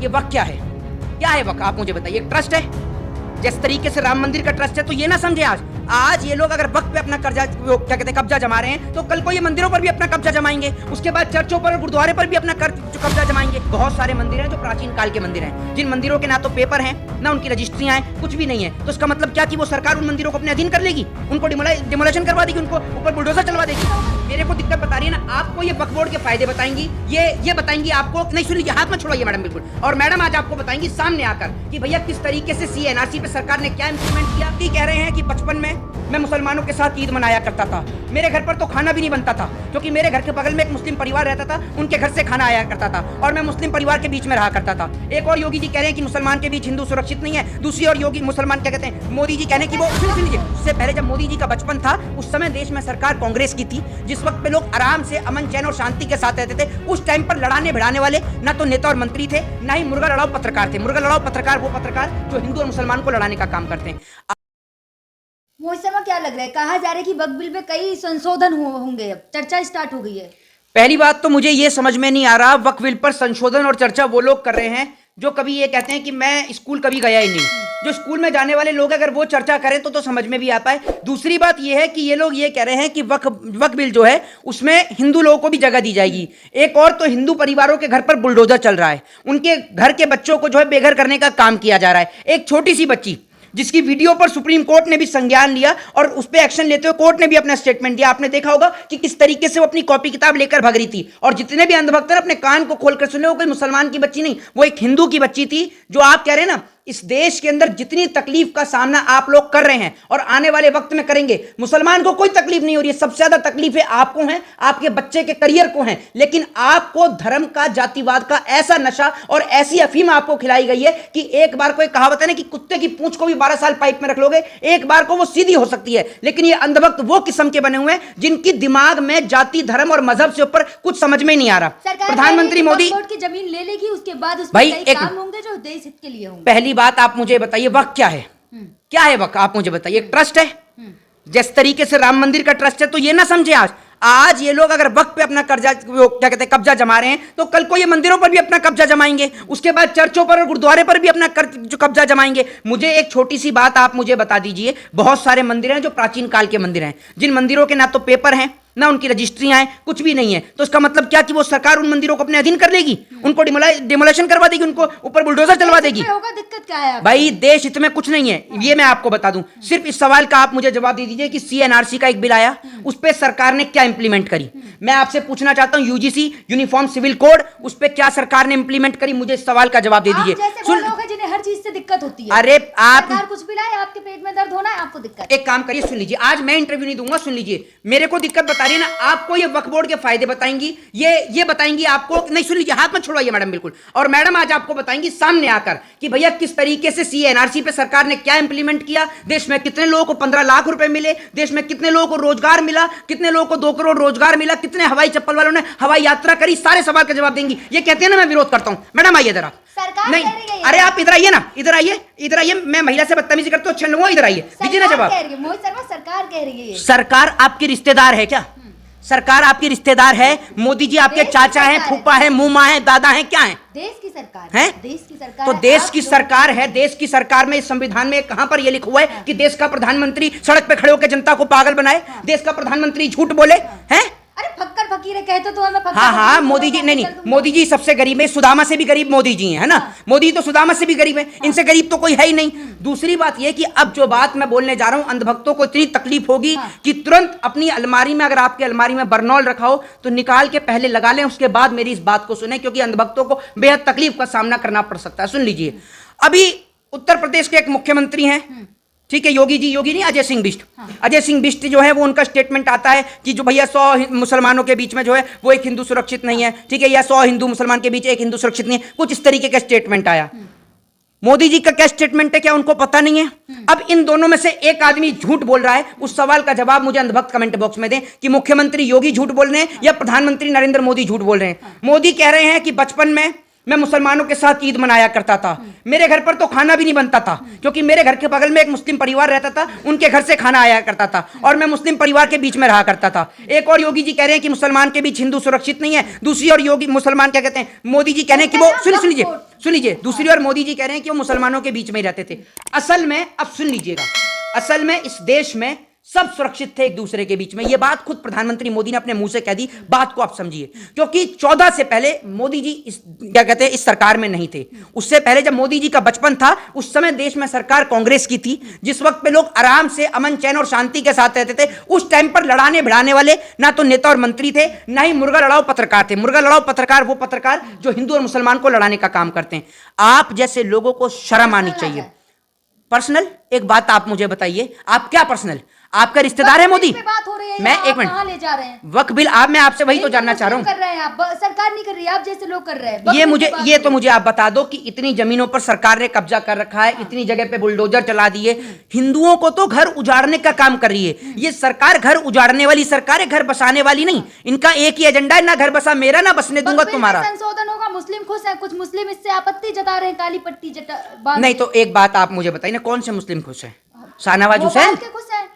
ये वक्त क्या है? क्या है वक्त? आप मुझे बताइए। ट्रस्ट है, जिस तरीके से राम मंदिर का ट्रस्ट है, तो ये ना समझे आज ये लोग अगर वक्त पे अपना कर्जा क्या कहते हैं कब्जा जमा रहे हैं, तो कल को ये मंदिरों पर भी अपना कब्जा जमाएंगे, उसके बाद चर्चों पर और गुरुद्वारे पर भी अपना कब्जा जमाएंगे। बहुत सारे मंदिर हैं जो प्राचीन काल के मंदिर हैं, जिन मंदिरों के ना तो पेपर हैं, ना उनकी रजिस्ट्रियां हैं, कुछ भी नहीं है। तो इसका मतलब क्या कि वो सरकार उन मंदिरों को अपने अधीन कर लेगी, उनको डिमोलेशन करवा देगी, उनको ऊपर बुलडोजर चलवा देगी। मेरे को दिक्कत बता रही है ना, आपको ये वक्फ बोर्ड के फायदे बताएंगी, ये बताएंगी आपको। नहीं सुन लीजिए, हाथ में छोड़ाइए मैडम, बिल्कुल। और मैडम आज आपको बताएंगी सामने आकर कि भैया किस तरीके से CA/NRC पे सरकार ने क्या इंप्लीमेंट किया। कि कह रहे हैं कि बचपन में मैं मुसलमानों के साथ ईद मनाया करता था, मेरे घर पर तो खाना भी नहीं बनता था, क्योंकि मेरे घर के बगल में एक मुस्लिम परिवार रहता था, उनके घर से खाना आया करता था और मैं मुस्लिम परिवार के बीच में रहा करता था। एक और योगी जी कह रहे हैं कि मुसलमान के बीच हिंदू सुरक्षित नहीं है। दूसरी और योगी मुसलमान क्या कहते हैं, मोदी जी कह रहे हैं कि वो सुन लीजिए, उससे पहले जब मोदी जी का बचपन था उस समय देश में सरकार कांग्रेस की थी, जिस वक्त पे लोग आराम से अमन चैन और शांति के साथ रहते थे। उस टाइम पर लड़ाने भिड़ाने वाले ना तो नेता और मंत्री थे, ना ही मुर्गा लड़ाओ पत्रकार थे। मुर्गा लड़ाओ पत्रकार वो पत्रकार जो हिंदू और मुसलमान को लड़ाने का काम करते हैं। मोहित शर्मा, क्या लग रहा है, कहा जा रहा है कि वक्फ बिल पे कई संशोधन होंगे, अब चर्चा स्टार्ट हो गई है। पहली बात तो मुझे ये समझ में नहीं आ रहा, वक्फ बिल पर संशोधन और चर्चा वो लोग कर रहे हैं जो कभी ये कहते हैं कि मैं स्कूल कभी गया ही नहीं। जो स्कूल में जाने वाले लोग अगर वो चर्चा करें तो समझ में भी आता है। दूसरी बात ये है कि ये लोग ये कह रहे हैं कि वक्फ बिल जो है उसमें हिंदू लोगों को भी जगह दी जाएगी। एक और तो हिंदू परिवारों के घर पर बुलडोजर चल रहा है, उनके घर के बच्चों को जो है बेघर करने का काम किया जा रहा है। एक छोटी सी बच्ची जिसकी वीडियो पर सुप्रीम कोर्ट ने भी संज्ञान लिया और उस पर एक्शन लेते हुए कोर्ट ने भी अपना स्टेटमेंट दिया। आपने देखा होगा कि किस तरीके से वो अपनी कॉपी किताब लेकर भाग रही थी, और जितने भी अंधभक्त अपने कान को खोलकर सुने, वो कोई मुसलमान की बच्ची नहीं, वो एक हिंदू की बच्ची थी। जो आप कह रहे हैं ना, इस देश के अंदर जितनी तकलीफ का सामना आप लोग कर रहे हैं और आने वाले वक्त में करेंगे, मुसलमान को कोई तकलीफ नहीं हो रही है। सबसे ज्यादा तकलीफ है आपको है, आपके बच्चे के करियर को है। लेकिन आपको धर्म का, जातिवाद का ऐसा नशा और ऐसी अफीम आपको खिलाई गई है कि एक बार कोई कहावत है ना कि कुत्ते की पूंछ को भी 12 साल पाइप में रख लोगे, एक बार को वो सीधी हो सकती है। लेकिन ये अंधभक्त वो किस्म के बने हुए हैं जिनकी दिमाग में जाति, धर्म और मजहब से ऊपर कुछ समझ में नहीं आ रहा। प्रधानमंत्री मोदी की जमीन ले लेगी, उसके बाद उस भाई पर काम होंगे जो देश हित के लिए होंगे। पहली बात आप मुझे बताइए, वक्त क्या है? क्या है वक्त? आप मुझे बताइए। ट्रस्ट है, जिस तरीके से राम मंदिर का ट्रस्ट है, तो ये ना समझे आज ये लोग अगर वक्त पे अपना कर्जा क्या कहते हैं कब्जा जमा रहे हैं, तो कल को ये मंदिरों पर भी अपना कब्जा जमाएंगे, उसके बाद चर्चों पर और गुरुद्वारे पर भी अपना कब्जा जमाएंगे। मुझे एक छोटी सी बात आप मुझे बता दीजिए, बहुत सारे मंदिर हैं जो प्राचीन काल के मंदिर हैं, जिन मंदिरों के ना तो पेपर हैं, ना उनकी रजिस्ट्रियां हैं, कुछ भी नहीं है। तो इसका मतलब क्या कि वो सरकार उन मंदिरों को अपने अधीन कर लेगी, उनको डिमोलेशन करवा देगी, उनको ऊपर बुलडोजर चलवा देगी। होगा, दिक्कत क्या है? भाई देश हित में कुछ नहीं है, ये मैं आपको बता दूं। सिर्फ इस सवाल का आप मुझे जवाब दे दीजिए कि CA/NRC का एक बिल आया, उस पर सरकार ने क्या इंप्लीमेंट करी। मैं आपसे पूछना चाहता हूं, UGC यूनिफॉर्म सिविल कोड, उस पर क्या सरकार ने इंप्लीमेंट करी? मुझे इस सवाल का जवाब दे दीजिए। जिन्हें हर चीज से दिक्कत होती है, अरे आप कुछ भी लाए, आपके पेट में दर्द होना है, आपको दिक्कत। एक काम करिए, सुन लीजिए, आज मैं इंटरव्यू नहीं दूंगा, सुन लीजिए, मेरे को दिक्कत बता रही है ना, आपको ये वक्फ बोर्ड के फायदे बताएंगी, ये बताएंगी आपको। नहीं सुन लीजिए, हाथ में छोड़ाइए मैडम, बिल्कुल। और मैडम आज आपको बताएंगी सामने आकर कि भैया किस तरीके से CA/NRC पे सरकार ने क्या इंप्लीमेंट किया, देश में कितने लोगों को 15 लाख रुपए मिले, देश में कितने लोगों को रोजगार मिला, कितने लोगों को 2 करोड़ रोजगार मिला, कितने हवाई चप्पल वालों ने हवाई यात्रा करी, सारे सवाल का जवाब देंगी। ये कहते हैं ना मैं विरोध करता हूं। मैडम आइए जरा। नहीं, अरे आप इधर आइए ना, इधर आइए। मैं महिला से बदतमीजी करता हूं, अच्छा लूंगा, इधर आइए, दीजिए ना जवाब। मोहित शर्मा, सरकार कह रही है। सरकार आपकी रिश्तेदार है क्या? सरकार आपकी रिश्तेदार है? मोदी जी आपके चाचा हैं, फूफा हैं, मुमा हैं, दादा हैं, क्या हैं? देश की सरकार है, देश की सरकार। तो देश की सरकार है। देश की सरकार में इस संविधान में कहां पर यह लिखा हुआ है कि देश का प्रधानमंत्री सड़क पे खड़े होकर जनता को पागल बनाए? देश का प्रधानमंत्री झूठ बोले हैं? अरे फक्कर फकीर कहते तो हमें फक्कर। हाँ, मोदी जी नहीं, मोदी जी सबसे गरीब है, सुदामा से भी गरीब मोदी जी हैं, है ना? मोदी तो सुदामा से भी गरीब है, इनसे गरीब तो कोई है ही नहीं। दूसरी बात यह कि अब जो बात मैं बोलने जा रहा हूं, अंधभक्तों को इतनी तकलीफ होगी कि तुरंत अपनी अलमारी में, अगर आपकी अलमारी में बर्नॉल रखा हो तो निकाल के पहले लगा लें, उसके बाद मेरी इस बात को सुने, क्योंकि अंधभक्तों को बेहद तकलीफ का सामना करना पड़ सकता है। सुन लीजिए, अभी उत्तर प्रदेश के एक मुख्यमंत्री हैं, ठीक है, योगी नहीं, अजय सिंह बिष्ट। अजय सिंह बिष्ट जो है वो, उनका स्टेटमेंट आता है कि जो भैया 100 मुसलमानों के बीच में जो है वो एक हिंदू सुरक्षित नहीं है, ठीक है, या 100 हिंदू मुसलमान के बीच एक हिंदू सुरक्षित नहीं है, कुछ इस तरीके का स्टेटमेंट आया। मोदी जी का क्या स्टेटमेंट है, क्या उनको पता नहीं है? अब इन दोनों में से एक आदमी झूठ बोल रहा है, उस सवाल का जवाब मुझे अंधभक्त कमेंट बॉक्स में दें कि मुख्यमंत्री योगी झूठ बोल रहे हैं या प्रधानमंत्री नरेंद्र मोदी झूठ बोल रहे हैं। मोदी कह रहे हैं कि बचपन में मैं मुसलमानों के साथ ईद मनाया करता था। मेरे घर पर तो खाना भी नहीं बनता था, क्योंकि मेरे घर के बगल में एक मुस्लिम परिवार रहता था, उनके घर से खाना आया करता था और मैं मुस्लिम परिवार के बीच में रहा करता था। एक और योगी जी कह रहे हैं कि मुसलमान के बीच हिंदू सुरक्षित नहीं है, दूसरी ओर योगी मुसलमान क्या कहते हैं, मोदी जी कह रहे हैं कि वो सुन लीजिए, दूसरी ओर मोदी जी कह रहे हैं कि वो मुसलमानों के बीच में ही रहते थे। असल में अब सुन लीजिएगा, असल में इस देश में सब सुरक्षित थे एक दूसरे के बीच में। यह बात खुद प्रधानमंत्री मोदी ने अपने मुंह से कह दी। बात को आप समझिए, क्योंकि 14 से पहले मोदी जी क्या कहते हैं इस सरकार में नहीं थे। उससे पहले जब मोदी जी का बचपन था, उस समय देश में सरकार कांग्रेस की थी, जिस वक्त पे लोग आराम से अमन चैन और शांति के साथ रहते थे। उस टाइम पर लड़ाने भिड़ाने वाले ना तो नेता और मंत्री थे, ना ही मुर्गा लड़ाओ पत्रकार थे। मुर्गा लड़ाओ पत्रकार वो पत्रकार जो हिंदू और मुसलमान को लड़ाने का काम करते हैं। आप जैसे लोगों को शर्म आनी चाहिए। पर्सनल एक बात आप मुझे बताइए, आप क्या पर्सनल, आपका रिश्तेदार है मोदी? बात हो रही है, मैं एक कहां ले जा रहे हैं वक्फ बिल? आप मैं आपसे वही तो जानना चाह रहा हूं। कर रहे हैं आप, सरकार नहीं कर रही है, आप जैसे लोग कर रहे हैं। ये तो मुझे आप बता दो कि इतनी जमीनों पर सरकार ने कब्जा कर रखा है, इतनी जगह पे बुलडोजर चला दिए, हिंदुओं को तो घर उजाड़ने का काम कर रही है ये सरकार। घर उजाड़ने वाली सरकार है, घर बसाने वाली नहीं। इनका एक ही एजेंडा है, ना घर बसा मेरा, ना बसने दूंगा तुम्हारा। संशोधन होगा, मुस्लिम खुश है, कुछ मुस्लिम इससे आपत्ति जता रहे हैं, काली पट्टी नहीं तो एक बात आप मुझे बताइए ना, कौन से मुस्लिम खुश है? शाहनवाज हुसैन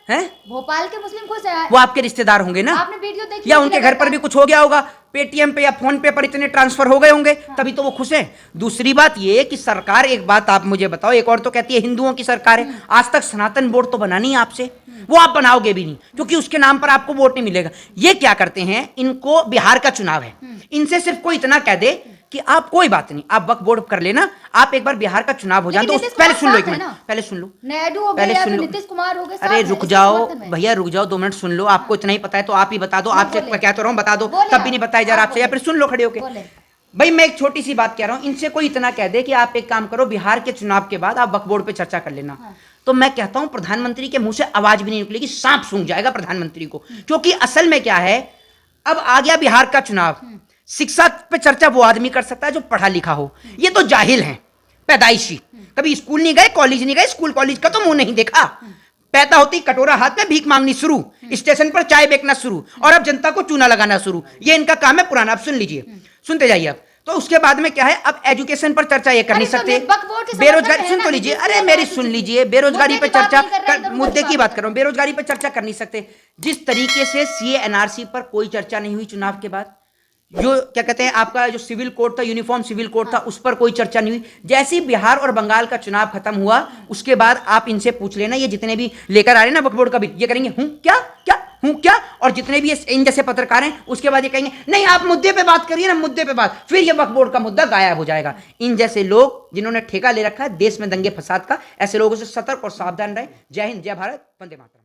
हैं? भोपाल के मुस्लिम खुश है। वो आपके रिश्तेदार होंगे ना? आपने वीडियो देखी या उनके घर पर भी कुछ हो गया होगा, पेटीएम पे या फोन पे पर इतने ट्रांसफर हो गए होंगे, तभी तो वो खुश हैं। दूसरी बात ये कि सरकार, एक बात आप मुझे बताओ, एक और तो कहती है हिंदुओं की सरकार है, आज तक सनातन बोर्ड तो बना नहीं आपसे, वो आप बनाओगे भी नहीं, क्योंकि उसके नाम पर आपको वोट नहीं मिलेगा। ये क्या करते हैं, इनको बिहार का चुनाव है, इनसे सिर्फ कोई इतना कह दे कि आप कोई बात नहीं, आप वक्फ बोर्ड कर लेना, आप एक बार बिहार का चुनाव हो जाए तो पहले सुन लो, एक मिनट पहले सुन लो, पहले सुन लो, नीतीश कुमार हो गए। अरे रुक जाओ भैया, रुक जाओ 2 मिनट सुन लो। आपको इतना ही पता है तो आप ही बता दो, आपसे क्या तो रहा हूं बता दो, तब भी नहीं बताया जा रहा आपसे, या फिर सुन लो खड़े होके। भाई मैं एक छोटी सी बात कह रहा हूं, इनसे कोई इतना कह दे कि आप एक काम करो, बिहार के चुनाव के बाद आप वक्फ बोर्ड पे चर्चा कर लेना, तो मैं कहता हूं प्रधानमंत्री के मुंह से आवाज भी नहीं निकलेगी, सांप सूंघ जाएगा प्रधानमंत्री को। क्योंकि असल में क्या है, अब आ गया बिहार का चुनाव, शिक्षा पे चर्चा वो आदमी कर सकता है जो पढ़ा लिखा हो, ये तो जाहिल हैं पैदाइशी, कभी स्कूल नहीं गए, कॉलेज नहीं गए, स्कूल कॉलेज का तो मुंह नहीं देखा। पैदा होती कटोरा हाथ में, भीख मांगनी शुरू, स्टेशन पर चाय बेचना शुरू, और अब जनता को चूना लगाना शुरू। ये इनका काम है पुराना। अब सुन लीजिए, सुनते जाइए अब। तो उसके बाद में क्या है, अब एजुकेशन पर चर्चा ये कर नहीं सकते, बेरोजगारी सुन तो लीजिए, अरे मेरी सुन लीजिए, बेरोजगारी पर चर्चा, मुद्दे की बात कर रहा हूं, बेरोजगारी पर चर्चा कर नहीं सकते। जिस तरीके से सीए एनआरसी पर कोई चर्चा नहीं हुई चुनाव के बाद, जो क्या कहते हैं आपका जो सिविल कोड था, यूनिफॉर्म सिविल कोड था, उस पर कोई चर्चा नहीं हुई। जैसे ही बिहार और बंगाल का चुनाव खत्म हुआ, उसके बाद आप इनसे पूछ लेना, ये जितने भी लेकर आ रहे हैं ना वक्फ बोर्ड का बिल, ये करेंगे हूं क्या क्या हूं क्या, और जितने भी इन जैसे पत्रकार हैं उसके बाद ये कहेंगे नहीं आप मुद्दे पे बात करिए ना, मुद्दे पे बात, फिर ये वक्फ बोर्ड का मुद्दा गायब हो जाएगा। इन जैसे लोग जिन्होंने ठेका ले रखा है देश में दंगे फसाद का, ऐसे लोगों से सतर्क और सावधान रहे। जय हिंद, जय भारत, वंदे मातरम।